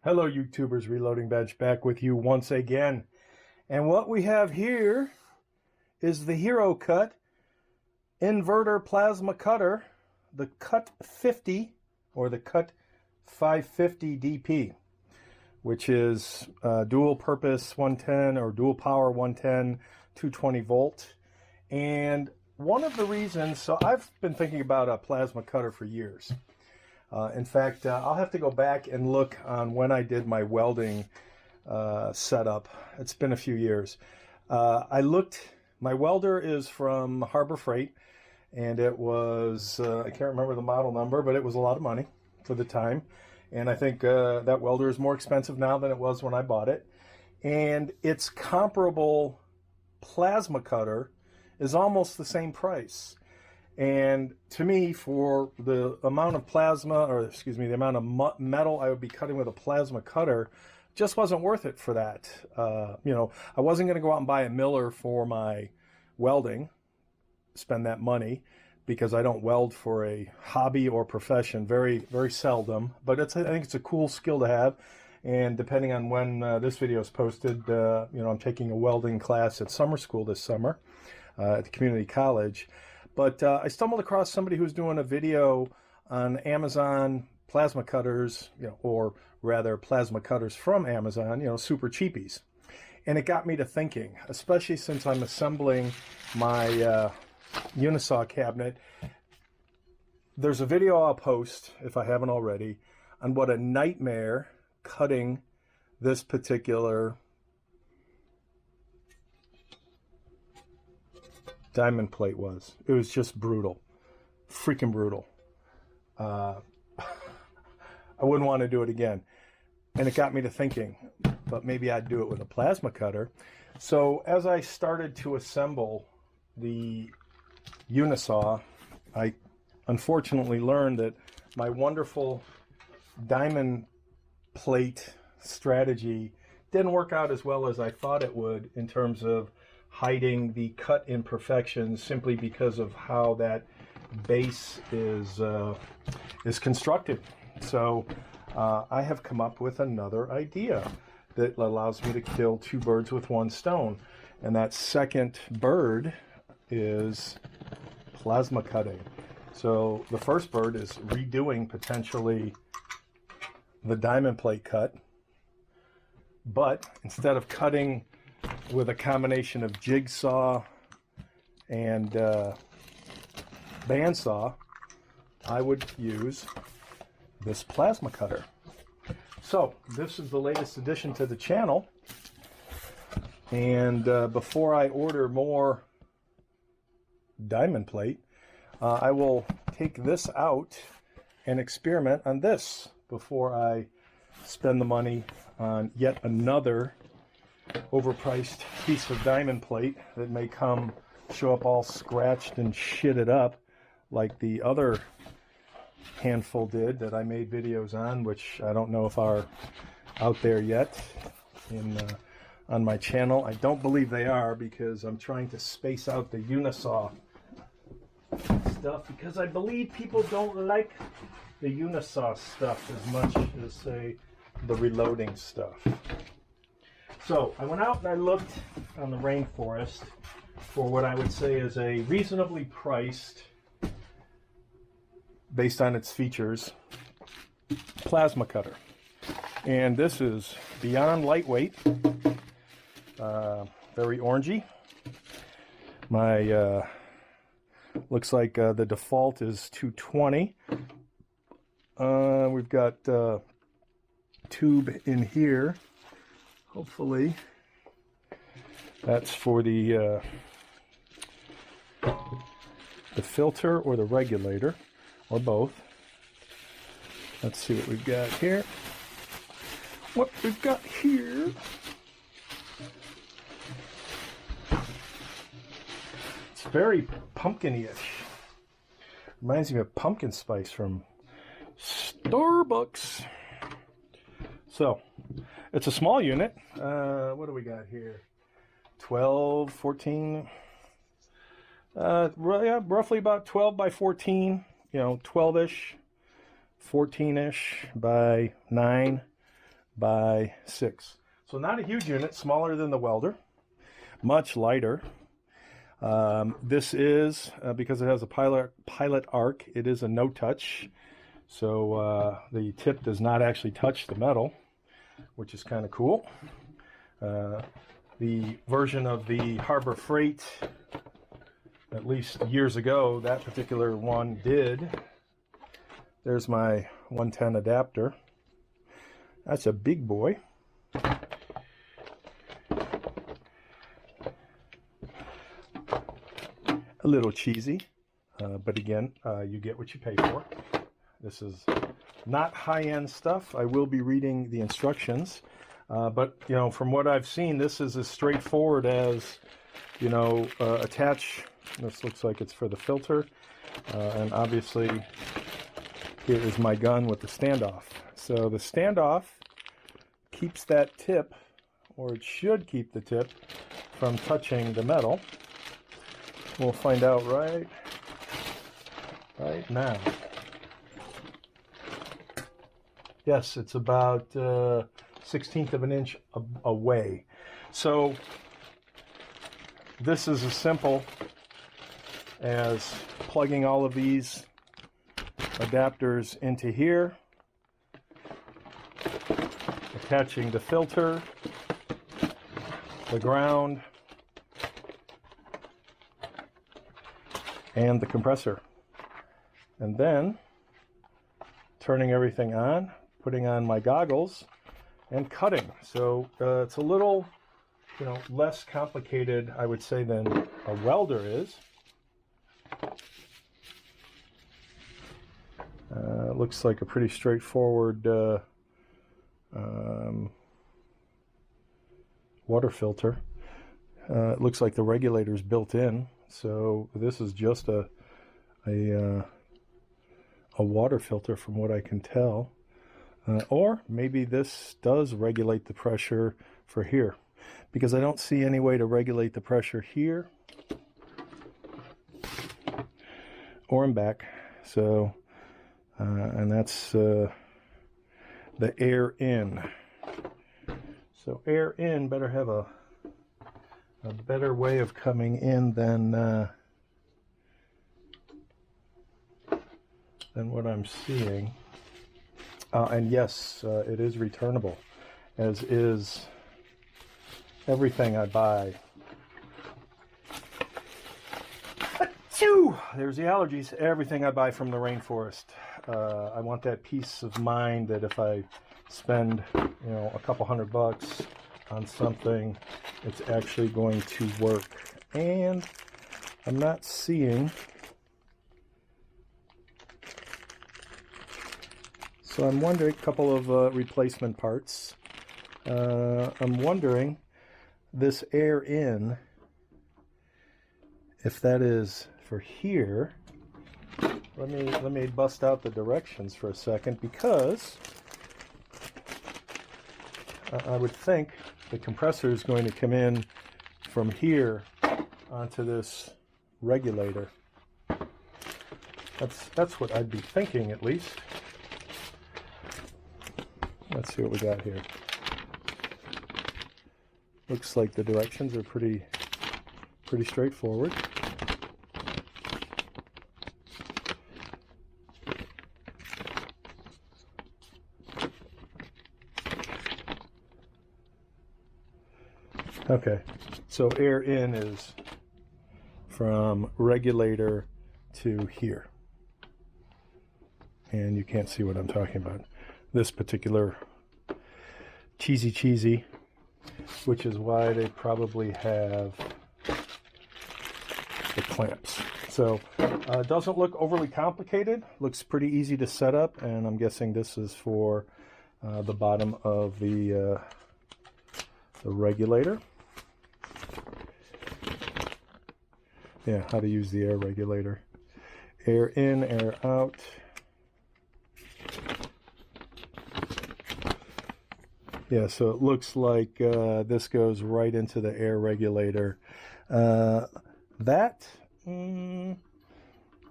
Hello YouTubers, Reloading Bench back with you once again. And what we have here is the Hero Cut inverter plasma cutter, the Cut 50 or the Cut 550 DP, which is dual purpose 110 or dual power 110, 220 volt. And one of the reasons, so I've been thinking about a plasma cutter for years. In fact, I'll have to go back and look on when I did my welding setup. It's been a few years. My welder is from Harbor Freight, and it was, I can't remember the model number, but it was a lot of money for the time. And I think that welder is more expensive now than it was when I bought it. And its comparable plasma cutter is almost the same price. And to me, for the amount of plasma, or excuse me, the amount of metal I would be cutting with a plasma cutter, just wasn't worth it for that. You know, I wasn't going to go out and buy a miller for my welding, spend that money, because I don't weld for a hobby or profession, very, very seldom. But I think it's a cool skill to have. And depending on when this video is posted, you know, I'm taking a welding class at summer school this summer at the community college. But I stumbled across somebody who's doing a video on Amazon plasma cutters, you know, or rather plasma cutters from Amazon, you know, super cheapies. And it got me to thinking, especially since I'm assembling my unisaw cabinet. There's a video I'll post, if I haven't already, on what a nightmare cutting this particular diamond plate was. It was just brutal, freaking brutal. I wouldn't want to do it again. And it got me to thinking, but maybe I'd do it with a plasma cutter. So as I started to assemble the unisaw, I unfortunately learned that my wonderful diamond plate strategy didn't work out as well as I thought it would in terms of hiding the cut imperfections, simply because of how that base is constructed. So I have come up with another idea that allows me to kill two birds with one stone, and that second bird is plasma cutting. So the first bird is redoing potentially the diamond plate cut, but instead of cutting with a combination of jigsaw and bandsaw, I would use this plasma cutter. So this is the latest addition to the channel, and before I order more diamond plate, I will take this out and experiment on this before I spend the money on yet another overpriced piece of diamond plate that may show up all scratched and shitted up like the other handful did that I made videos on, which I don't know if are out there yet on my channel. I don't believe they are, because I'm trying to space out the unisaw stuff, because I believe people don't like the unisaw stuff as much as, say, the reloading stuff. So I went out and I looked on the rainforest for what I would say is a reasonably priced, based on its features, plasma cutter. And this is beyond lightweight, very orangey. My looks like the default is 220. We've got tube in here. Hopefully that's for the filter or the regulator, or both. Let's see what we've got here. What we've got here, it's very pumpkin-ish. Reminds me of pumpkin spice from Starbucks. So it's a small unit. What do we got here? 12, 14, yeah, roughly about 12 by 14, you know, 12-ish, 14-ish by 9 by 6. So not a huge unit, smaller than the welder, much lighter. This is, because it has a pilot arc, it is a no-touch. So the tip does not actually touch the metal, which is kind of cool. The version of the Harbor Freight, at least years ago, that particular one did. There's my 110 adapter. That's a big boy. A little cheesy, but again, you get what you pay for. This is not high-end stuff. I will be reading the instructions, but you know, from what I've seen, this is as straightforward as, you know, attach. This looks like it's for the filter, and obviously here is my gun with the standoff. So the standoff keeps that tip, or it should keep the tip, from touching the metal. We'll find out right now. Yes, it's about 1/16 of an inch away. So this is as simple as plugging all of these adapters into here, attaching the filter, the ground, and the compressor, and then turning everything on, putting on my goggles, and cutting. So it's a little, you know, less complicated, I would say, than a welder is. Looks like a pretty straightforward water filter. It looks like the regulator's built in, so this is just a water filter from what I can tell. Or maybe this does regulate the pressure for here, because I don't see any way to regulate the pressure here or in back. So, and that's the air in. So air in better have a better way of coming in than what I'm seeing. And yes, it is returnable, as is everything I buy. There's the allergies. Everything I buy from the rainforest. I want that peace of mind that if I spend, you know, a couple $100 on something, it's actually going to work. And I'm not seeing. So I'm wondering, a couple of replacement parts. I'm wondering, this air in, if that is for here. Let me bust out the directions for a second, because I would think the compressor is going to come in from here onto this regulator. That's what I'd be thinking, at least. Let's see what we got here. Looks like the directions are pretty straightforward. Okay, so air in is from regulator to here. And you can't see what I'm talking about. This particular cheesy, which is why they probably have the clamps. So it doesn't look overly complicated. Looks pretty easy to set up, and I'm guessing this is for the bottom of the regulator. Yeah, how to use the air regulator. Air in, air out. Yeah, so it looks like this goes right into the air regulator. Yeah,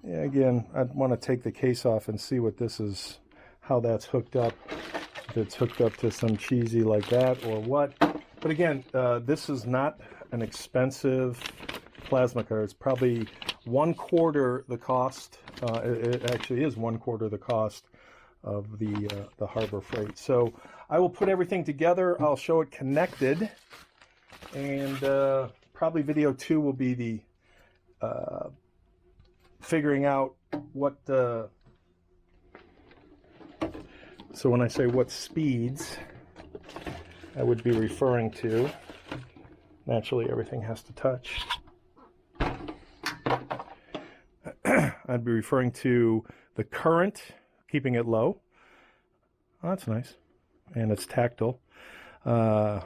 again, I'd want to take the case off and see what this is, how that's hooked up. if it's hooked up to some cheesy like that or what. But again, this is not an expensive plasma cutter. It's probably 1/4 the cost. It actually is 1/4 the cost of the Harbor Freight. So I will put everything together. I'll show it connected, and probably video 2 will be the figuring out what so when I say what speeds I would be referring to, naturally everything has to touch. I'd be referring to the current, keeping it low. Oh, that's nice. And it's tactile. Oh,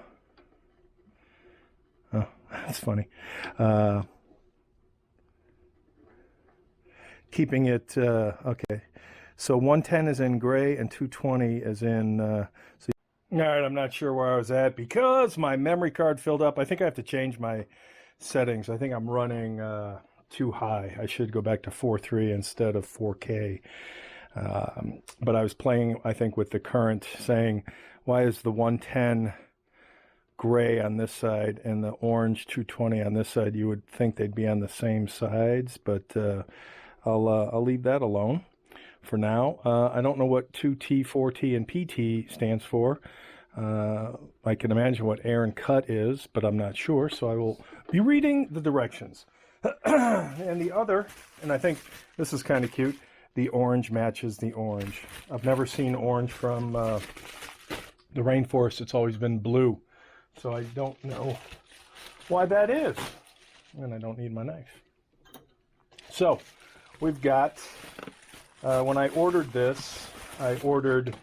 that's funny. Keeping it, okay. So 110 is in gray and 220 is in, all right, I'm not sure where I was at because my memory card filled up. I think I have to change my settings. I think I'm running too high. I should go back to 4.3 instead of 4K. But I was playing, I think, with the current, saying, why is the 110 gray on this side and the orange 220 on this side? You would think they'd be on the same sides, but I'll leave that alone for now. I don't know what 2T, 4T, and PT stands for. I can imagine what air and cut is, but I'm not sure, so I will be reading the directions. And the other, and I think this is kind of cute, the orange matches the orange. I've never seen orange from the rainforest. It's always been blue, so I don't know why that is. And I don't need my knife. So we've got, when I ordered this, I ordered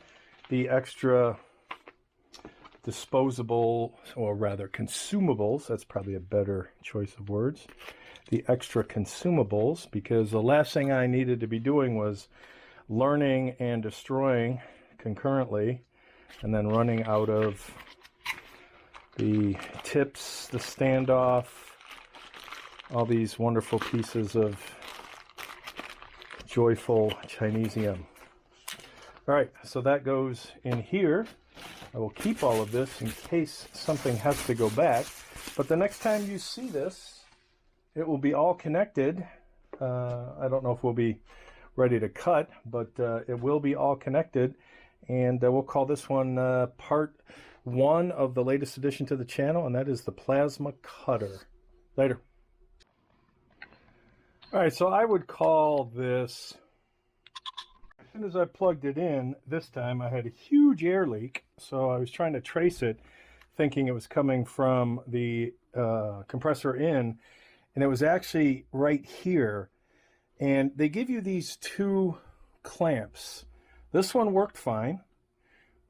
the extra disposable, or rather consumables. That's probably a better choice of words. The extra consumables, because the last thing I needed to be doing was learning and destroying concurrently, and then running out of the tips, the standoff, all these wonderful pieces of joyful Chinesium. All right, so that goes in here. I will keep all of this in case something has to go back. But the next time you see this, it will be all connected. I don't know if we'll be ready to cut, but it will be all connected. And we'll call this one part 1 of the latest addition to the channel, and that is the plasma cutter. Later. All right, so I would call this, as soon as I plugged it in, this time I had a huge air leak. So I was trying to trace it, thinking it was coming from the compressor in. And it was actually right here. And they give you these 2 clamps. This one worked fine.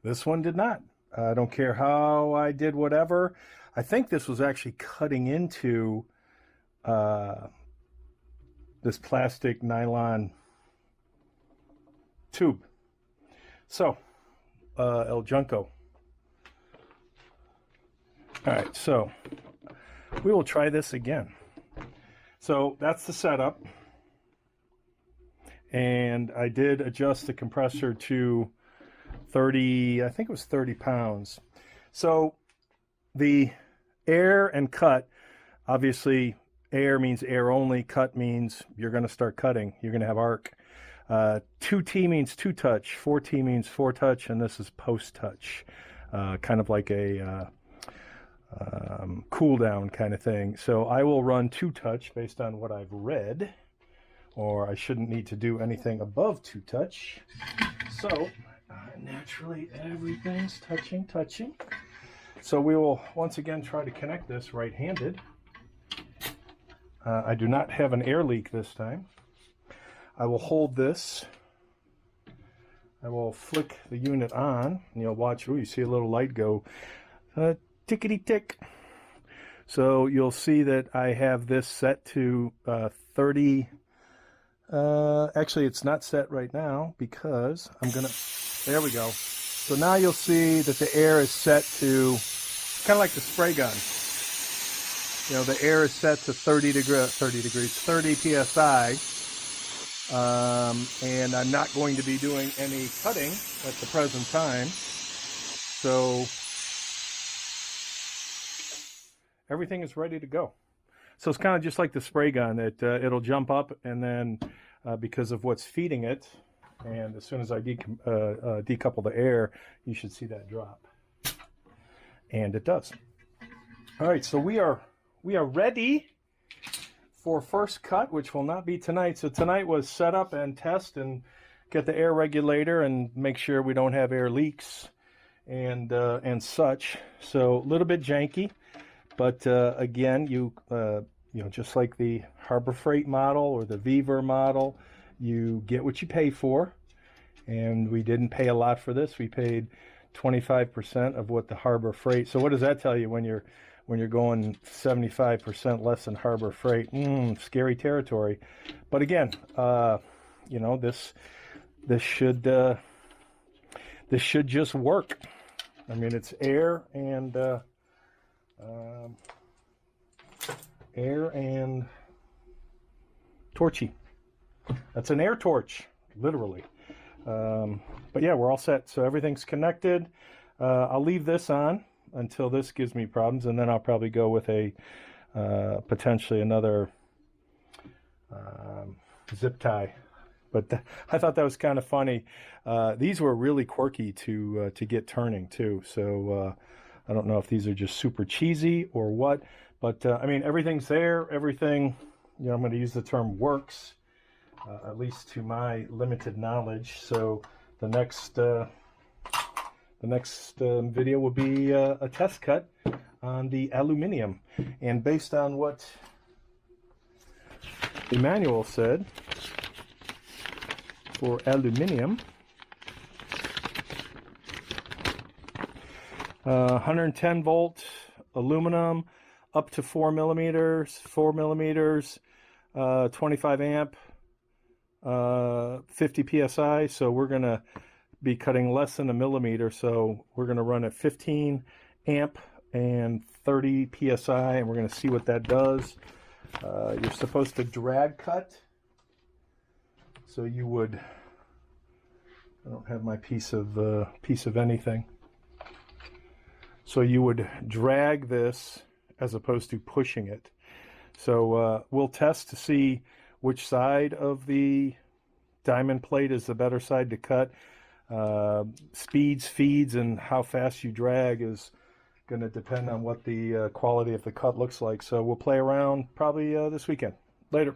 This one did not. I don't care how I did whatever. I think this was actually cutting into this plastic nylon tube. So, El Junco. All right, so we will try this again. So that's the setup, and I did adjust the compressor to 30, I think it was 30 pounds. So the air and cut, obviously air means air only, cut means you're going to start cutting, you're going to have arc. 2T means 2-touch, 4T means 4-touch, and this is post-touch, kind of like a cool down kind of thing. So I will run 2-touch based on what I've read, or I shouldn't need to do anything above 2-touch. So naturally everything's touching. So we will once again try to connect this right-handed. I do not have an air leak this time. I will hold this. I will flick the unit on, and you'll watch. Ooh, you see a little light go tickety tick. So you'll see that I have this set to 30. Actually, it's not set right now because I'm gonna. There we go. So now you'll see that the air is set to kind of like the spray gun. You know, the air is set to 30 psi. And I'm not going to be doing any cutting at the present time. So everything is ready to go. So it's kind of just like the spray gun. It'll jump up, and then because of what's feeding it, and as soon as I decouple the air, you should see that drop. And it does. All right, so we are ready for first cut, which will not be tonight. So tonight was set up and test and get the air regulator and make sure we don't have air leaks and such. So a little bit janky, but again, you know, just like the Harbor Freight model or the Viver model, you get what you pay for. And we didn't pay a lot for this. We paid 25% of what the Harbor Freight. So what does that tell you when you're going 75% less than Harbor Freight? Scary territory. But again, you know, this should just work. I mean, it's air and torchy. That's an air torch, literally. But yeah, we're all set. So everything's connected. I'll leave this on until this gives me problems, and then I'll probably go with a potentially another zip tie. But I thought that was kind of funny. These were really quirky to get turning too. So I don't know if these are just super cheesy or what. But I mean, everything's there. Everything, you know, I'm going to use the term works, at least to my limited knowledge. So the next video will be a test cut on the aluminum, and based on what the manual said for aluminum, 110 volt aluminum up to 4 millimeters, 25 amp, 50 psi. So we're going to be cutting less than a millimeter. So we're going to run at 15 amp and 30 psi, and we're going to see what that does. You're supposed to drag cut. So you would, I don't have my piece of anything. So you would drag this as opposed to pushing it. So we'll test to see which side of the diamond plate is the better side to cut. Speeds, feeds, and how fast you drag is going to depend on what the quality of the cut looks like. So we'll play around probably this weekend. Later.